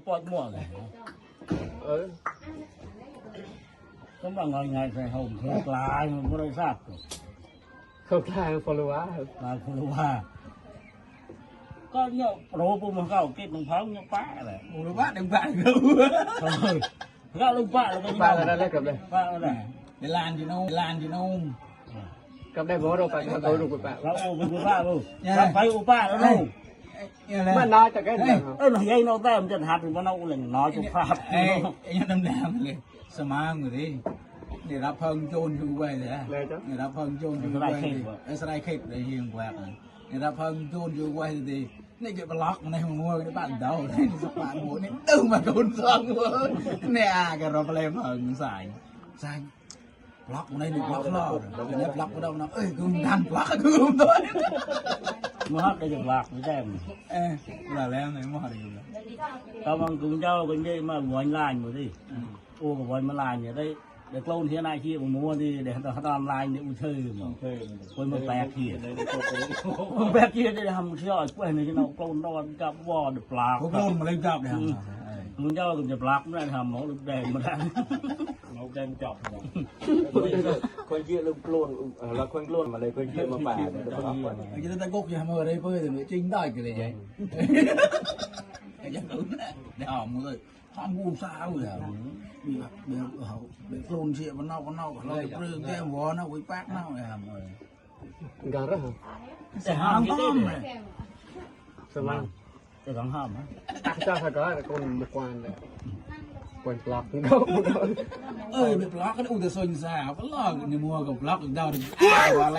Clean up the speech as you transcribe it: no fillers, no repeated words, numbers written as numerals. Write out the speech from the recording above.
ปอดมั่วเลยก็บางไงใส่ห่มกลายมันไม่ได้ทราบเขากลายฟอลโล่กลายคนว่าก็เนี่ยโรปูมันเข้าเก็บมันเผาเนี่ยป้าแหละโอ้ลูกป้าเด็กป้าเก็ลูกป้าแล้วก็ป้าแล้วได้กับเลยป้าอะไรเดลานจีโน่เดลานจีโน่กับได้บอกเราไปเราดูกับป้าเราโอ้เป็นป้าลูกไปอุป้าแล้วลูกมันน้อยแต่ก็ได้หน่อยเราแต่มันจะหัดหรือว่าเราเล่นน้อยจุกภาพไอ้ยังดำๆเลยสมาร์มเลยđểรับเพิ่งโจนอยู่ไว้เลยđểรับเพิ่งโจนอยู่ไว้ไอ้สไลด์เข็ดเลยเฮียงแหวกđểรับเพิ่งโจนอยู่ไว้ดีนี่จะบล็อกในหัวในบ้านเดาในสปาหัวนี่ตึ้งมาโดนซ้ำเลยเนี่ยกันเราไปเลยเพิ่งใส่บล็อกในหนึ่งบล็อกล่อเนี่ยบล็อกก็ได้นะเอ้ยกูดันบล็อกกูรู้ตัวมือฮักได้จากหลักไม่ได้là lẽ này mua được rồi. Tao bằng cùng nhau cái gì mà vội lại rồi đi. Ô cái vội mà lại như đấy để lâu thế này kia cũng mua đi để tao làm lại những chơi mà. Quên một bẹt kia. Bẹt kia để làm sao quên này cái nào câu nó cặp bò được lạc. Có câu mà lên cặp này. Muốn nhau cũng chụp lạc nó làm máu được đèn mà ra. Máu đèn chọc. คนเยอะลุงกล้วนเราคนกล้วนมาเลยคนเยอะมาป่าจะได้ตะกุกจะทำอะไรเพื่อจะจริงได้กันเลยยังยังตื่นได้ออกมาเลยห้องกูสาวเลยมีแบบเดี๋ยวเขาเดี๋ยวกล้วนเชี่ยมันนอกเราเรื่องแก้ววอนะวิปากเน่าเลยทำเลยการะแต่ห้ามก็ได้สมังแต่ต้องห้ามนะเจ้าข้าก็คนบุกวานเลยคนปลอกเขาเป็นปลอกก็อุตส่าห์สาวก็ลอกในมัวกับปลอกอีกดาวนึงอะไร